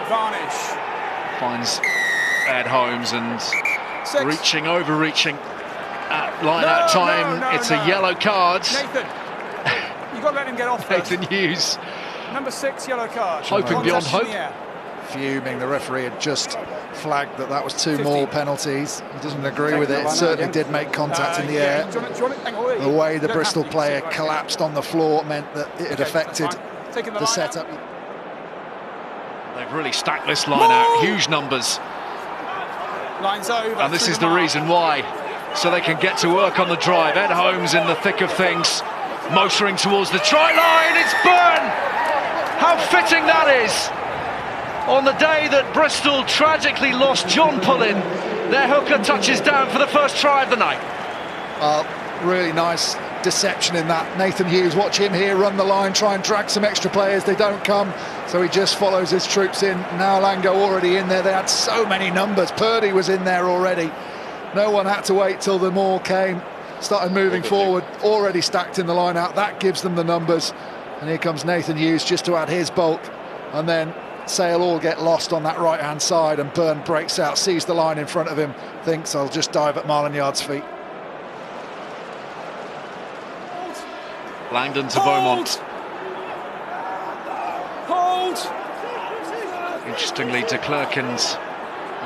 Varnish. Finds Ed Holmes and 6. overreaching at line-out time. It's a yellow card. Nathan, you've got to let him get off first. Nathan Hughes. Number 6 yellow card. Hoping beyond hope. Fuming, the referee had just flagged that was 2 more penalties. He doesn't agree with it. It certainly did make contact in the air. The way the Bristol player collapsed on the floor meant that it had affected the setup. They've really stacked this line out, huge numbers. Line's over. And this is the reason why. So they can get to work on the drive. Ed Holmes in the thick of things, motoring towards the try line. It's Byrne! How fitting that is! On the day that Bristol tragically lost John Pullin, their hooker touches down for the first try of the night. Really nice deception in that. Nathan Hughes, watch him here, run the line, try and drag some extra players. They don't come, so he just follows his troops in. Now Lango already in there. They had so many numbers. Purdy was in there already. No one had to wait till the maul came. Started moving forward, already stacked in the line out. That gives them the numbers. And here comes Nathan Hughes just to add his bulk. And then Sale all get lost on that right-hand side, and Byrne breaks out, sees the line in front of him, thinks I'll just dive at Marlon Yard's feet. Langdon to Beaumont. Hold! Interestingly, de Klerk and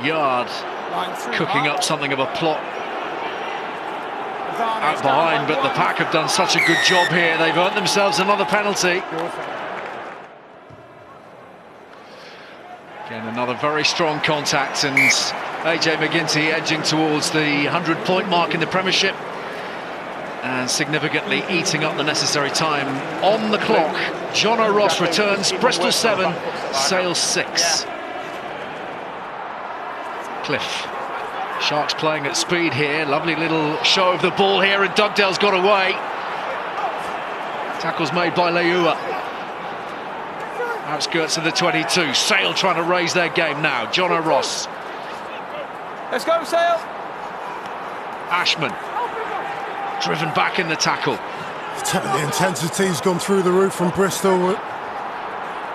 Yard cooking up something of a plot out behind, but the pack have done such a good job here. They've earned themselves another penalty. Again, another very strong contact, and AJ McGinty edging towards the 100-point mark in the Premiership and significantly eating up the necessary time on the clock. John O'Ross returns. Bristol 7, Sale 6. Cliff. Sharks playing at speed here. Lovely little show of the ball here, and Dugdale's got away. Tackles made by Leua. Outskirts of the 22. Sale trying to raise their game now. John O'Ross. Let's go, Sale. Ashman. Driven back in the tackle. The intensity's gone through the roof from Bristol.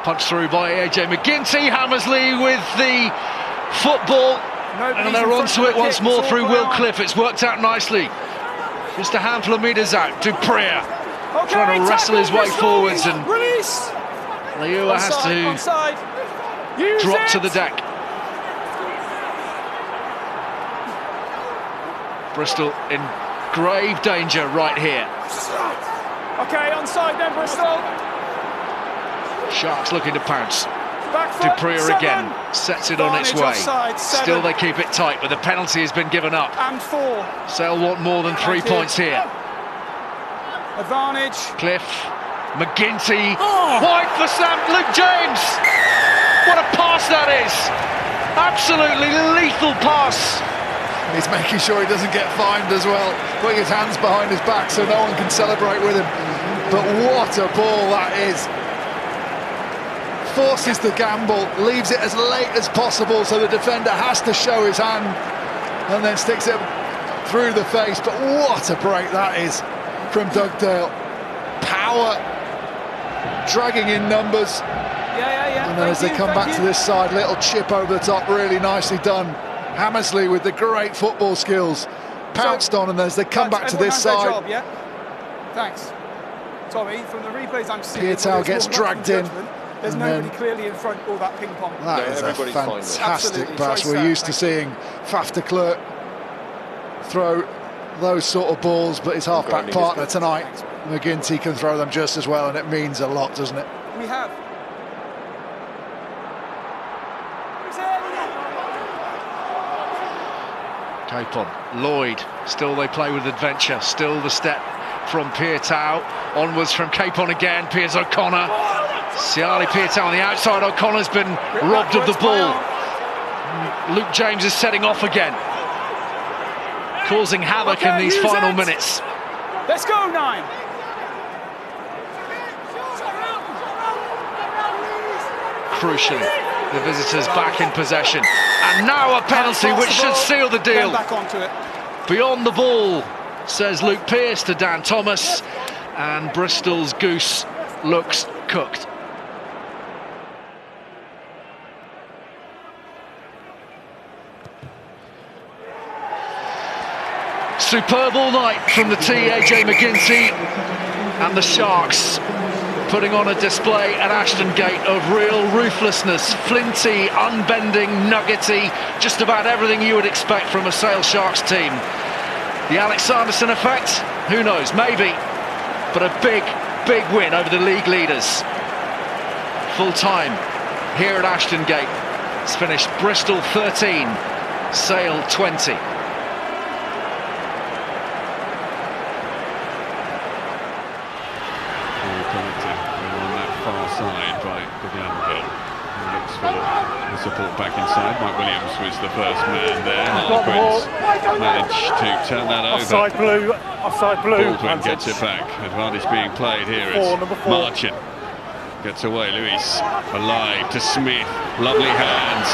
Punched through by AJ McGinty. Hammersley with the football. And they're onto it once more through Will Cliff. It's worked out nicely. Just a handful of metres out. Dupree trying to wrestle his way forwards, and Leua has to drop to the deck. Bristol in grave danger right here. Okay, onside then, Bristol. Sharks looking to pounce. Dupree again sets it on its way. Still they keep it tight, but the penalty has been given up. And 4. Sale want more than 3 points here. Advantage. Cliff, McGinty, wide for Sam, Luke James. What a pass that is! Absolutely lethal pass. He's making sure he doesn't get fined as well, putting his hands behind his back so no one can celebrate with him. But what a ball that is. Forces the gamble, leaves it as late as possible so the defender has to show his hand, and then sticks it through the face. But what a break that is from Dugdale. Power, dragging in numbers. And then as they come back to this side, little chip over the top, really nicely done. Hammersley with the great football skills, pounced on, and as they come back to this side. Thanks. Tommy, from the replays I'm seeing, Pietau gets dragged in. There's nobody clearly in front, all that ping pong. That is a fantastic pass. We're used to seeing Faf de Klerk throw those sort of balls, but his half-back partner tonight, McGinty, can throw them just as well, and it means a lot, doesn't it? We have. Capon, Lloyd, still they play with adventure, still the step from Pietau, onwards from Capon again, Piers O'Connor, Siali Pietau on the outside. O'Connor's been robbed of the ball. Luke James is setting off again, causing havoc in these final minutes. Let's go, 9. Crucially, the visitors back in possession, and now a penalty which should seal the deal. Back onto it. Beyond the ball, says Luke Pearce to Dan Thomas, and Bristol's goose looks cooked. superb all night from the AJ McGinty, and the Sharks putting on a display at Ashton Gate of real ruthlessness, flinty, unbending, nuggety, just about everything you would expect from a Sale Sharks team. The Alex Sanderson effect? Who knows, maybe, but a big win over the league leaders. Full time here at Ashton Gate. It's finished Bristol 13, Sale 20. Far side by Gallagher, who looks for the support back inside. Mike Williams was the first man there. Harlequins managed to turn that over. Offside blue. Baldwin gets it back. Advantage being played here. It's Marchant. Gets away, Lewis alive to Smith. Lovely hands.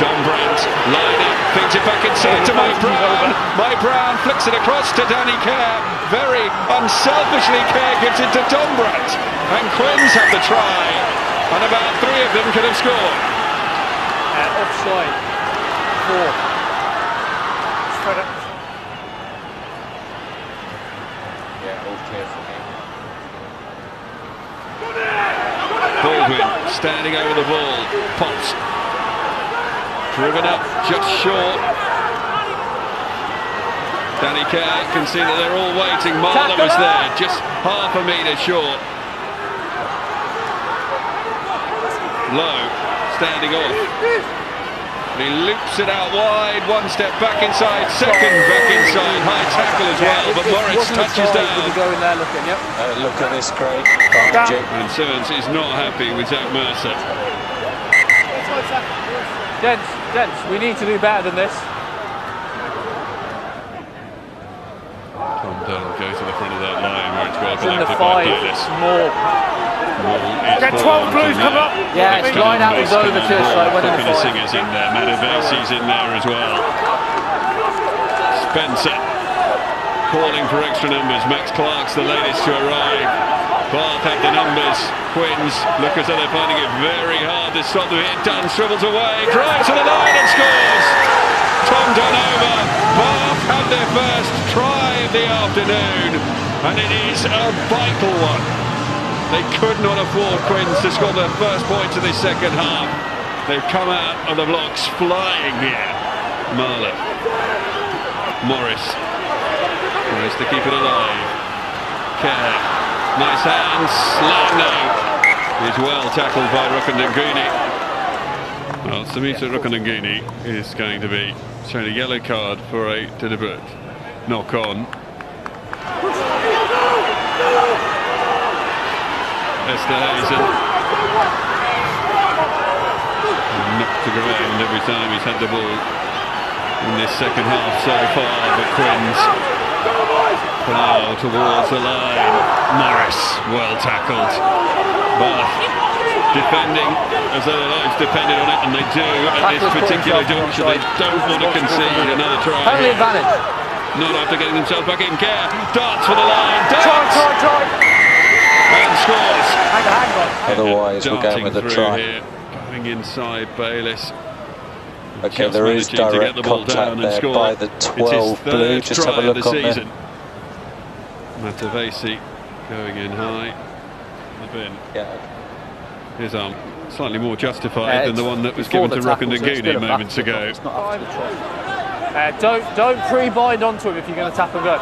Dombrandt line up, feeds it back inside to Mike Brown. Mike Brown flicks it across to Danny Kerr. Very unselfishly, Kerr gives it to Dombrandt. And Quins have the try. And about 3 of them could have scored. Offside. 4. Straight up. Yeah, all clear for me. Baldwin standing over the ball. Pops. Driven up just short. Danny Kerr can see that they're all waiting. Marler was there, just half a metre short. Low, standing off. And he loops it out wide, 1 step back inside, second back inside, high tackle as well, but Morris touches down. Look at this, Craig. And Simmons is not happy with Zach Mercer. Gents, we need to do better than this. Tom Dunn goes to the front of that line where it's well It's in the collected by 5, Davis. more. Get 12 blues, come up. Yeah, it's line out was over to us, so I went in the 5. Singer's in there, Matavesi's in there as well. Spencer calling for extra numbers. Max Clark's the latest to arrive. Bath have the numbers. Quins look as though they're finding it very hard to stop them. Dunn swivels away, drives to the line and scores. Tom Dunn over. Bath have their first try of the afternoon, and it is a vital one. They could not afford Quins to score their first points of this second half. They've come out of the blocks flying here. Marler. Morris tries to keep it alive. Kerr. Nice hands. Lando is well tackled by Rukunanguni. Well, Samita Rukunanguni is going to be shown a yellow card for a deliberate knock on. Esterhazen knocked to ground every time he's had the ball in this second half so far, but Quins now towards the line. Morris well tackled. Bath defending as though their lives depended on it, and they do at this particular juncture. They don't want to concede another try. Only advantage. Not after getting themselves back in. Kerr darts for the line. Darts! And scores. Otherwise, we're going with a try. Here, going inside Bayliss. Okay, there is direct contact there by the 12 blue. Just have a look on there. Matavesi going in high. The bin. Yeah. His arm slightly more justified than the one that was given to Rukunanguni moments ago. Don't pre-bind onto him if you're going to tap and go.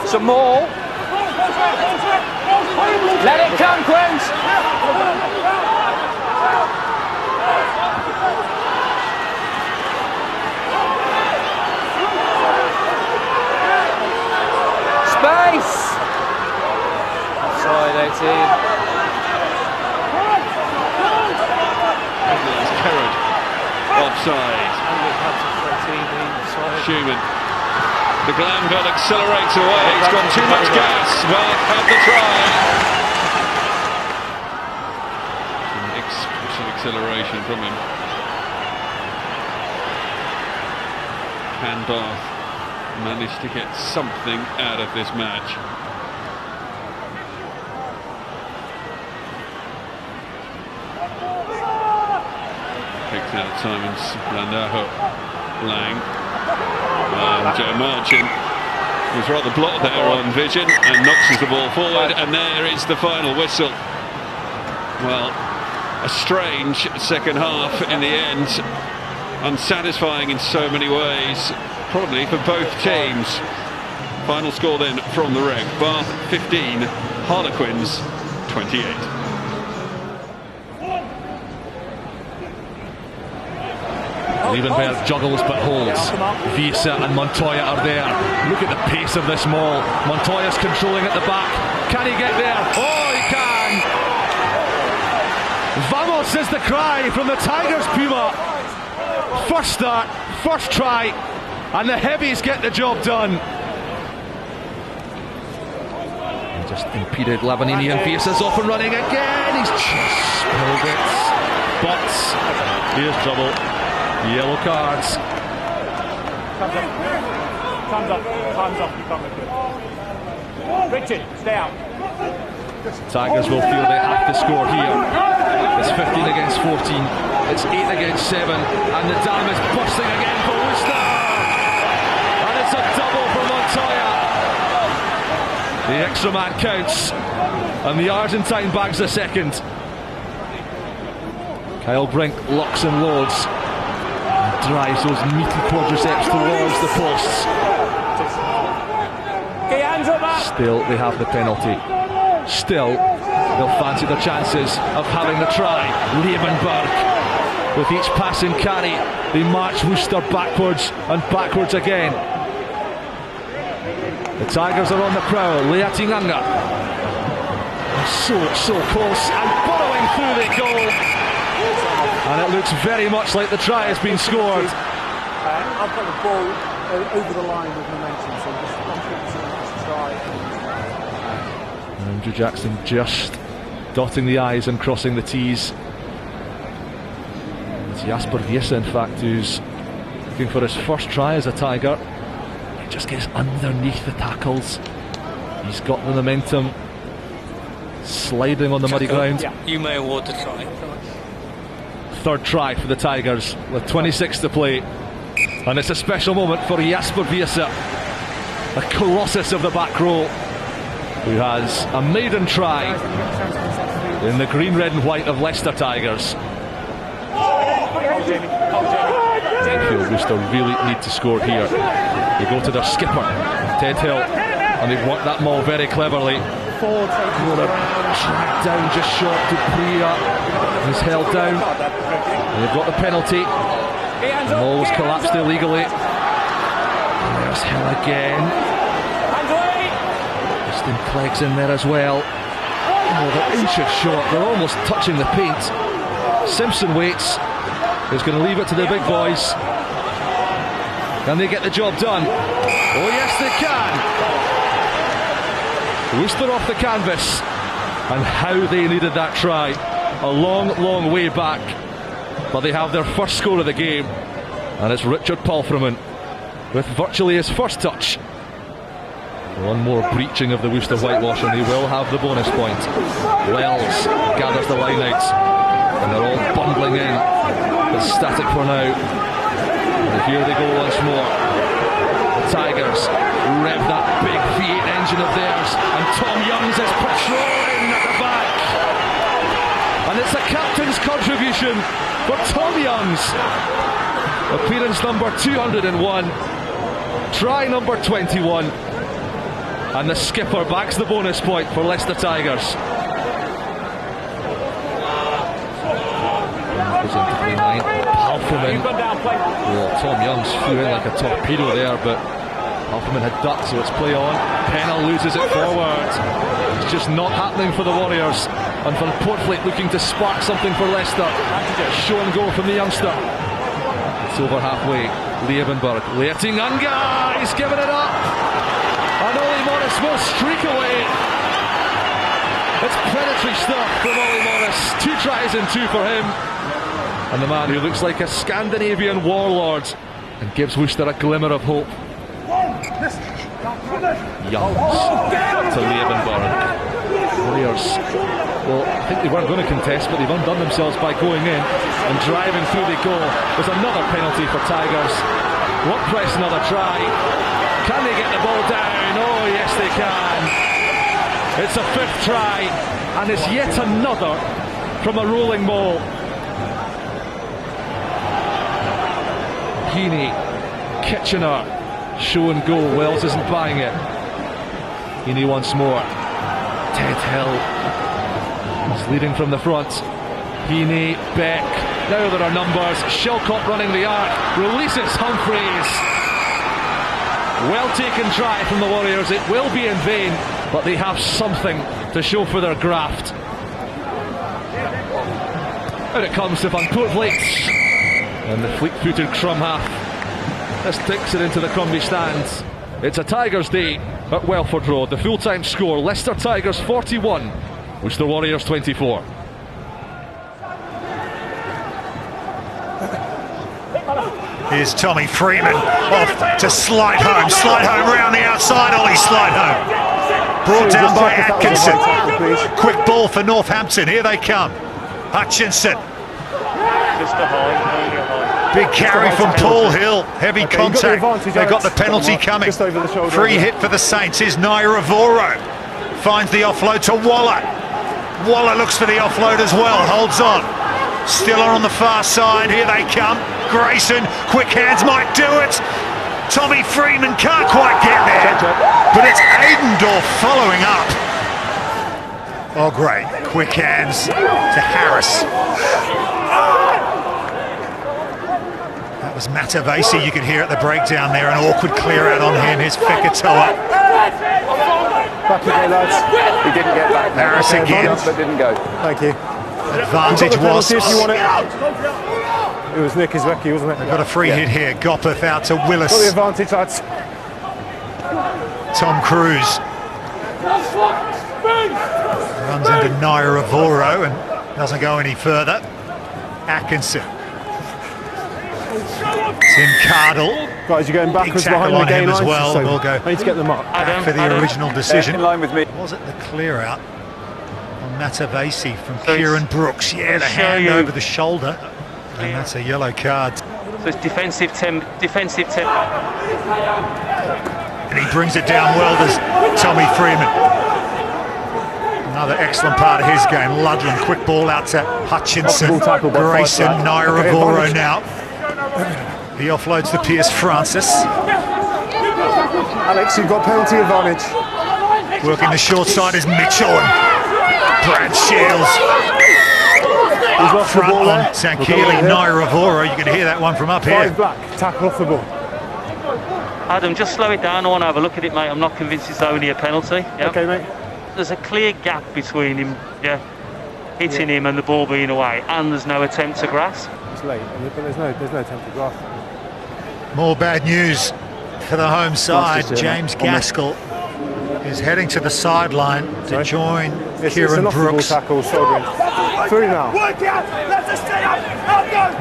Some more. Let it come, Quins. Space. Offside 18. Kerrod offside. Schumann. The Glanville accelerates away. He's got too much gas. Well, had the try. Some explosive acceleration from him. Can Bath manage to get something out of this match? Kicked out Simons, Landaho, Lang, and Joe Marchant was rather blocked there on vision and knocks the ball forward, and there is the final whistle. Well, a strange second half in the end, unsatisfying in so many ways, probably for both teams. Final score then from the rec: Bath 15, Harlequins 28. Liebenberg juggles but holds. Visa and Montoya are there. Look at the pace of this maul. Montoya's controlling at the back. Can he get there? Oh, he can! Vamos is the cry from the Tigers, Puma. First start, first try, and the heavies get the job done. Just impeded Lavanini, and Visa's off and running again. He's just spilled it. But here's trouble. Yellow cards. Time's up, you can't make it. Richard, stay out. Tigers will feel they have to score here. It's 15 against 14. It's 8 against 7. And the dam is busting again for Worcester. And it's a double for Montoya. The extra man counts. And the Argentine bags a second. Kyle Brink locks and loads. Drives those meaty quadriceps towards the posts. Still, they have the penalty. Still, they'll fancy their chances of having the try. Liebenberg, with each passing carry, they march Worcester backwards and backwards again. The Tigers are on the prowl. Leatinganga, so close, and burrowing through they go. And it looks very much like the try has been scored. I've got the ball over the line with momentum, so just try. Andrew Jackson just dotting the I's and crossing the T's. It's Jasper Wiese, in fact, who's looking for his first try as a Tiger. He just gets underneath the tackles. He's got the momentum, sliding on the muddy ground. Yeah. You may award the try. Third try for the Tigers with 26 to play, and it's a special moment for Jasper Wiese, a colossus of the back row, who has a maiden try in the green, red and white of Leicester Tigers. I feel Worcester really need to score here. They go to their skipper, Ted Hill, and they've worked that maul very cleverly. Dragged down just short to Priya. He's held down. And they've got the penalty. The maul was collapsed illegally. And there's Hill again. Justin Clegg's in there as well. Oh, they're inches short. They're almost touching the paint. Simpson waits. He's going to leave it to the big boys. Can they get the job done? Oh yes, they can. Worcester off the canvas, and how they needed that try. A long way back, but they have their first score of the game, and it's Richard Palfreman with virtually his first touch. One more breaching of the Worcester whitewash and they will have the bonus point. Wells gathers the line out, and they're all bundling in. It's static for now, and here they go once more. The Tigers rev that big V8 engine of theirs, and Tom Youngs is patrolling at the back, and it's a captain's contribution for Tom Youngs. Appearance number 201, try number 21, and the skipper backs the bonus point for Leicester Tigers. Palfreman. Well, Tom Youngs flew in like a torpedo there, but Palfreman had ducked, so it's play on. Pennell loses it forward. It's just not happening for the Warriors. And Van Poortvliet looking to spark something for Leicester. Show and go from the youngster. It's over halfway. Liebenberg. Leatinganga! He's given it up! And Ollie Morris will streak away. It's predatory stuff from Ollie Morris. 2 tries and 2 for him. And the man who looks like a Scandinavian warlord and gives Worcester a glimmer of hope. Youngs to Liebenberg. Warriors Well, I think they weren't going to contest, but they've undone themselves by going in and driving through the goal. There's another penalty for Tigers. Won't press another try. Can they get the ball down? Oh, yes, they can. It's a 5th try, and it's yet another from a rolling ball. Heaney, Kitchener, show and go. Wells isn't buying it. Heaney once more. Ted Hill is leading from the front. Heaney, Beck. Now there are numbers. Shilcott running the arc. Releases Humphreys. Well taken try from the Warriors. It will be in vain, but they have something to show for their graft. Out it comes to Van Poortvliet. And the fleet-footed Crum half. This takes it into the Crumbie stands. It's a Tigers day at Welford Road. The full-time score, Leicester Tigers 41, Worcester Warriors 24. Here's Tommy Freeman off to Slidehome. Slidehome round the outside, Ollie Slidehome. Brought down by Atkinson. Quick ball for Northampton, here they come. Hutchinson. Big carry from Paul Hill, heavy contact. They've got the penalty coming. Free hit for the Saints. Here's Naira Voro. Finds the offload to Waller. Waller looks for the offload as well, holds on. Still on the far side, here they come. Grayson, quick hands might do it. Tommy Freeman can't quite get there. But it's Aidendorf following up. Oh great, quick hands to Harris. That was Matavesi, you could hear at the breakdown there, an awkward clear out on him. Here's Fekatoa. Back again, lads. He didn't get back. Harris again. But didn't go. Thank you. Advantage Wasps. If you want it. It was Nick Izweki, wasn't it? They've got a free hit here. Gopeth out to Willis. Got the advantage, lads. Tom Cruise runs into Naira Voro and doesn't go any further. Atkinson. Tim Cardle. Guys, you're going backwards Big behind tackle the on game him as line, well. so We'll go I need to get them up. back for the original decision. In line with me. Was it the clear out on Matavesi from Kieran Brooks? Yeah, the hand over the shoulder. And that's a yellow card. So it's defensive 10. And he brings it down well, does Tommy Freeman. Another excellent part of his game. Ludlam, quick ball out to Hutchinson. Grayson, Naira Voro now. He offloads to Pierce Francis. Alex, you've got penalty advantage. Working the short side is Mitchell and Brad Shields. He's lost Front the ball on there. Sankili, Naira Voro. You can hear that one from up here. 5 black, tackle off the ball. Adam, just slow it down. I want to have a look at it, mate. I'm not convinced it's only a penalty. Yep. Okay, mate. There's a clear gap between him, hitting him and the ball being away, and there's no attempt to grasp. It's late, but there's no attempt to grasp. More bad news for the home side. James Gaskell is heading to the sideline to join Kieran Brooks. Tackle, through now.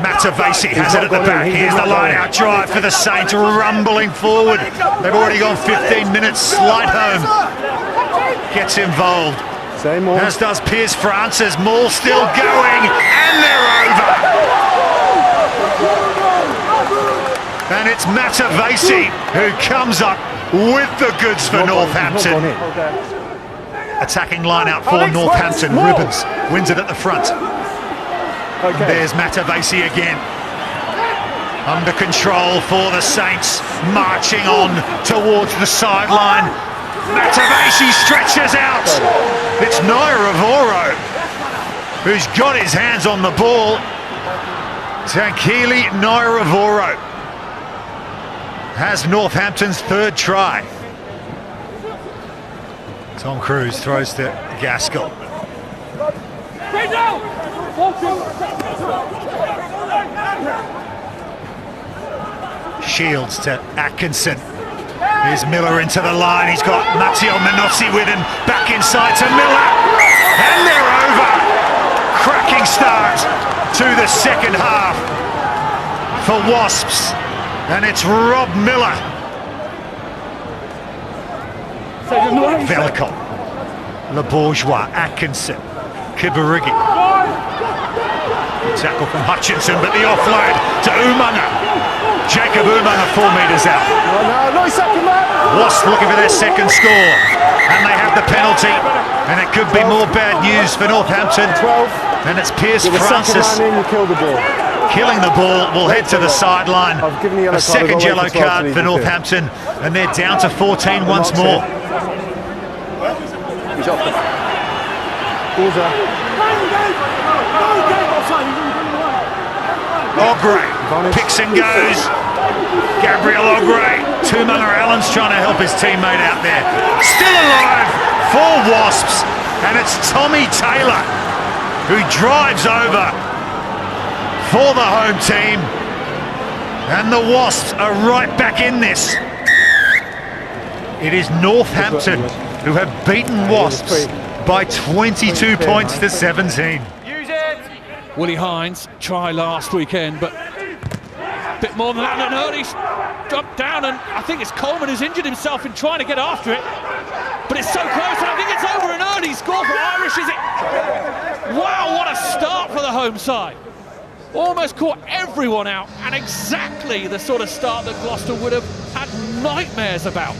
Matavesi has it at the back. Here's the line out drive for the Saints, rumbling forward. They've already gone 15 minutes. Slidehome gets involved. As does Pierce Francis. Maul still going, and they're over. And it's Matavesi who comes up with the goods for Northampton. Attacking line out for Northampton. Ribbons wins it at the front. There's Matavesi again. Under control for the Saints. Marching on towards the sideline. Matavesi stretches out. It's Naira Voro who's got his hands on the ball. Tankili Naira Voro has Northampton's 3rd try. Tom Cruise throws to Gaskell. Shields to Atkinson. Here's Miller into the line. He's got Matteo Minotti with him. Back inside to Miller. And they're over. Cracking start to the second half for Wasps. And it's Rob Miller. Velikov, Le Bourgeois, Atkinson, Kibarigi. Tackle from Hutchinson, but the offload to Umaga. Jacob Umaga 4 metres out. Wasps looking for their second score, and they have the penalty, and it could be more bad news for Northampton. And it's Pierce Francis killing the ball, will head to the sideline. A second yellow card for Northampton, and they're down to 14 once more. Ogre picks and goes. Gabriel Ogre. Tumunga Allen's trying to help his teammate out there. Still alive for Wasps, and it's Tommy Taylor who drives over for the home team, and the Wasps are right back in this. It is Northampton who have beaten Wasps by 22 points to 17. Willie Hines, try last weekend, but a bit more than that, and Early's dropped down, and I think it's Coleman who's injured himself in trying to get after it, but it's so close, and I think it's over. An early score for Irish, is it? Wow, what a start for the home side. Almost caught everyone out, and exactly the sort of start that Gloucester would have had nightmares about.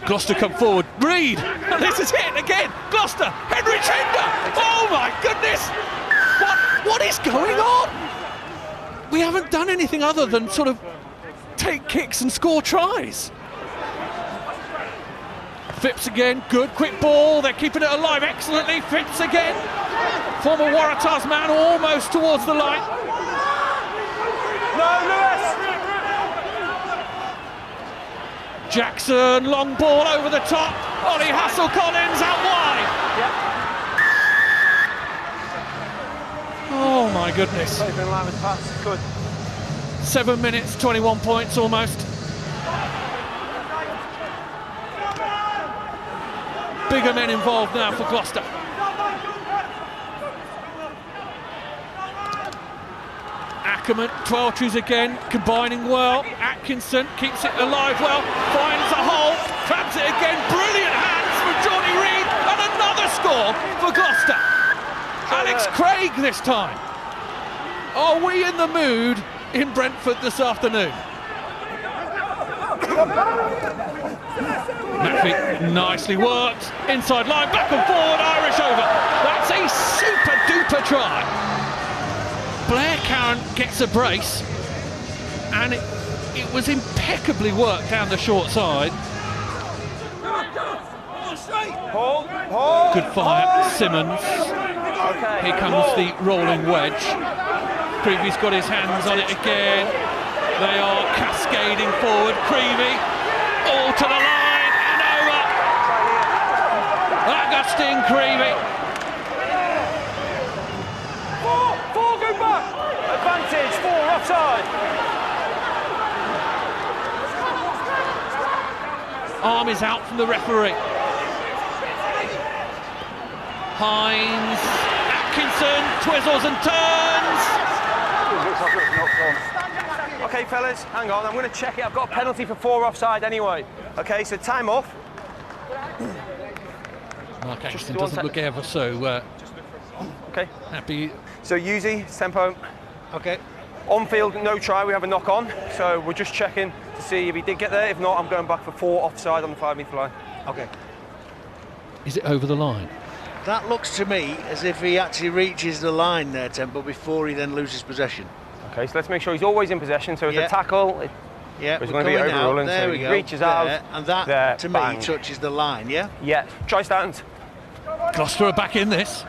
Gloucester come forward, Reed, and this is it again, Gloucester, Henry Chinder, oh my goodness, what is going on? We haven't done anything other than sort of take kicks and score tries. Phipps again, good quick ball, they're keeping it alive excellently, Phipps again, former Waratahs man almost towards the line. No, Lewis! Jackson, long ball over the top. Ollie Hassel-Collins out wide. Yep. Oh my goodness. 7 minutes, 21 points almost. Bigger men involved now for Gloucester. Ackerman, Tweltrees again, combining well. Atkinson keeps it alive well, finds a hole, grabs it again, brilliant hands from Johnny Reed, and another score for Gloucester. Alex Craig this time. Are we in the mood in Brentford this afternoon? Maffey nicely worked, inside line, back and forward, Irish over. That's a super duper try. Blair Curran gets a brace, and it was impeccably worked down the short side. Good fire, Simmons. Here comes the rolling wedge. Creevy's got his hands on it again. They are cascading forward. Creevy, all to the line and over. Augustine Creevy. Four, go back. Advantage, 4 offside. Arm is out from the referee. Hines, Atkinson, twizzles and turns. Okay, fellas, hang on. I'm going to check it. I've got a penalty for 4 offside anyway. Okay, so time off. Mark Atkinson doesn't look ever so okay. Happy. So Yuzi, tempo. Okay. On field, no try. We have a knock on. So we're just checking to see if he did get there. If not, I'm going back for 4 offside on the 5-metre line. Okay. Is it over the line? That looks to me as if he actually reaches the line there, Temple, before he then loses possession. Okay, so let's make sure he's always in possession. So it's a tackle. Yeah, it's going to be overruling. There so we he go. reaches out. And that, there, to bang. me, touches the line, yeah? Yeah. Try stand. Gloucester are back in this.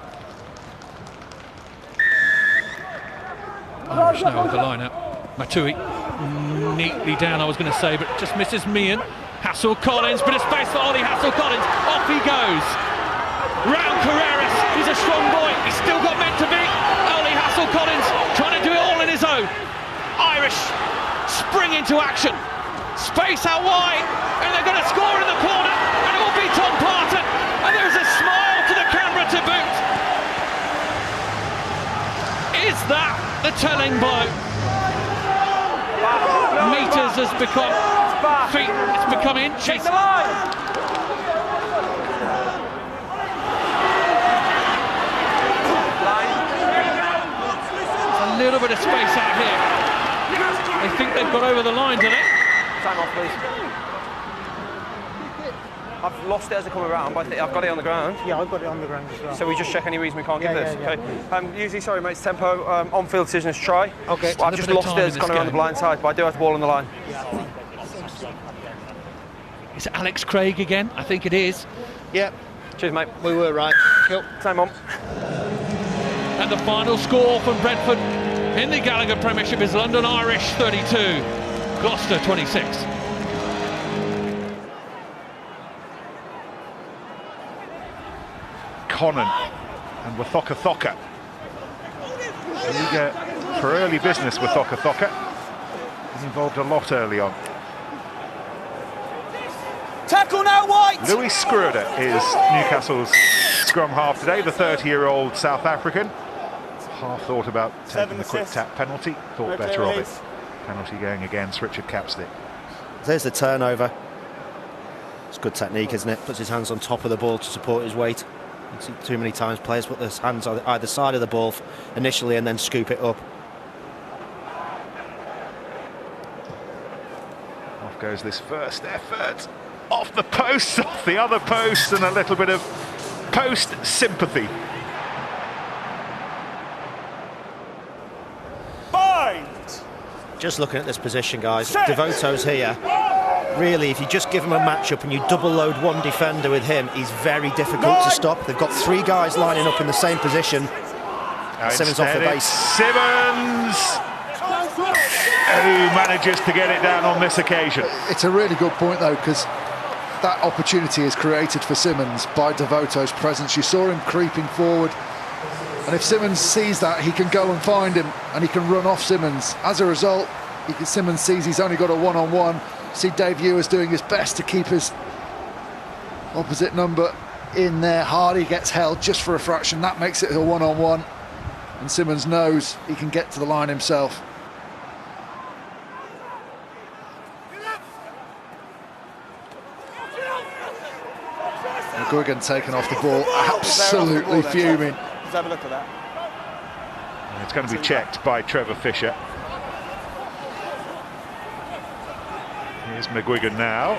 Irish now with the line out. Matui neatly down, I was going to say, but just misses Meehan. Hassel-Collins, bit of space for Ollie Hassel-Collins. Off he goes. Round Carreras, he's a strong boy. He's still got meant to be. Ollie Hassel-Collins trying to do it all on his own. Irish spring into action. Space out wide, and they're going to score in the corner, and it will be Tom Parton. And there's a smile to the camera to boot. Is that the telling blow? Meters has become feet, it's become inches. Check the line. A little bit of space out here. They think they've got over the line, do they? Time off, please. I've lost it as I come around, but I've got it on the ground. Yeah, I've got it on the ground as well. So we just check any reason we can't give this. Yeah. Okay. Usually, sorry, mate, it's tempo. On-field decision is try. Okay. Well, I've just lost it as it's gone around the blind side, but I do have the ball on the line. Is it Alex Craig again? I think it is. Yep. Cheers, mate. We were right. Cool. Time on. And the final score from Brentford in the Gallagher Premiership is London Irish 32, Gloucester 26. Conan and Wathoka Thoka. Eager for early business with Thoka Thoka. He's involved a lot early on. Tackle now, White! Louis Schröder is Newcastle's scrum half today, the 30-year-old South African. Half thought about taking the quick tap penalty, thought better of it. Penalty going against Richard Capstick. There's the turnover. It's good technique, isn't it? Puts his hands on top of the ball to support his weight. You see too many times players put their hands on either side of the ball initially and then scoop it up. Off goes this first effort. Off the post, off the other post, and a little bit of post sympathy. Just looking at this position, guys, Devoto's here. Really, if you just give him a match-up and you double load one defender with him, he's very difficult to stop. They've got three guys lining up in the same position. Simmons off the base. Simmons, who manages to get it down on this occasion. It's a really good point, though, because that opportunity is created for Simmons by Devoto's presence. You saw him creeping forward, and if Simmons sees that, he can go and find him, and he can run off Simmons. As a result, Simmons sees he's only got a one-on-one. See Dave Ewers doing his best to keep his opposite number in there. Hardy gets held just for a fraction. That makes it a one-on-one, and Simmons knows he can get to the line himself. McGuigan taken off the ball, absolutely fuming. Let's have a look at that. It's going to be checked by Trevor Fisher. Here's McGuigan now.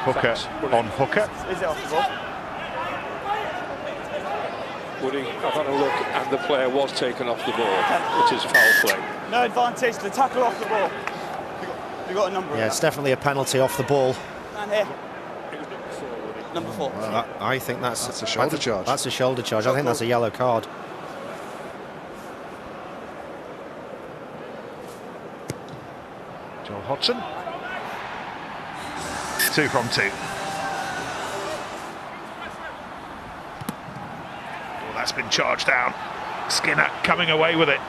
Hooker on Hooker. Is it off the ball? Woody, I've had a look and the player was taken off the ball, which is foul play. No advantage, the tackle off the ball. You got a number. Yeah, it's definitely a penalty off the ball. And here. Number 4. Well, I think that's a shoulder charge. That's a shoulder charge. I think that's a yellow card. Joel Hodgson. 2 from 2. Oh, that's been charged down. Skinner coming away with it.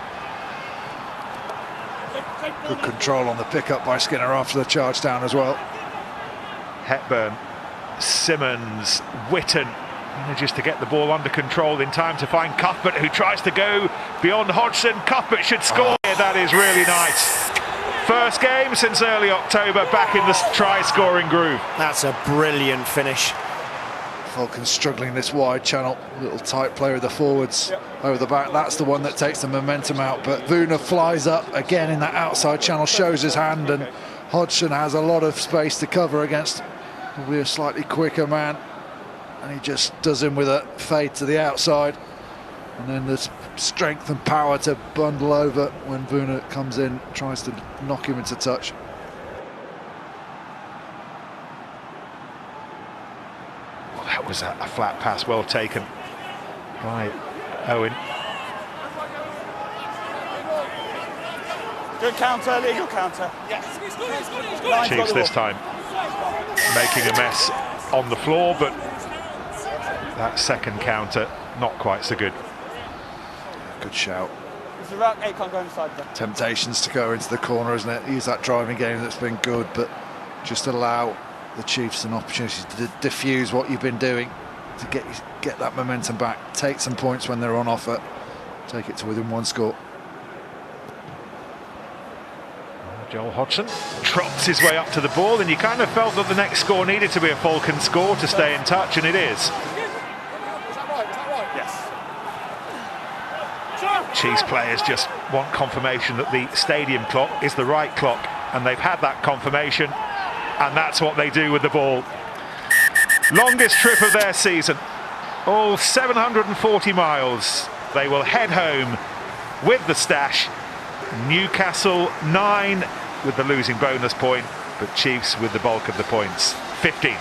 Good control on the pickup by Skinner after the charge down as well. Hepburn, Simmons, Witten manages to get the ball under control in time to find Cuthbert, who tries to go beyond Hodgson. Cuthbert should score. That is really nice. First game since early October, back in the try-scoring groove. That's a brilliant finish. Falcons struggling this wide channel. Little tight play with the forwards over the back. That's the one that takes the momentum out. But Vuna flies up again in that outside channel, shows his hand, and Hodgson has a lot of space to cover against probably a slightly quicker man. And he just does him with a fade to the outside. And then there's strength and power to bundle over when Vuna comes in, tries to knock him into touch. Well, that was a flat pass, well taken by Owen. Good counter, legal counter. Chiefs this time making a mess on the floor, but that second counter not quite so good. Good shout. It's the right, can't go inside there. Temptations to go into the corner, isn't it? Use that driving game that's been good, but just allow the Chiefs an opportunity to diffuse what you've been doing, to get that momentum back, take some points when they're on offer, take it to within one score. Joel Hodgson trots his way up to the ball, and you kind of felt that the next score needed to be a Falcon score to stay in touch, and it is. Chiefs players just want confirmation that the stadium clock is the right clock, and they've had that confirmation, and that's what they do with the ball. Longest trip of their season, all 740 miles. They will head home with the stash. Newcastle 9 with the losing bonus point, but Chiefs with the bulk of the points, 15.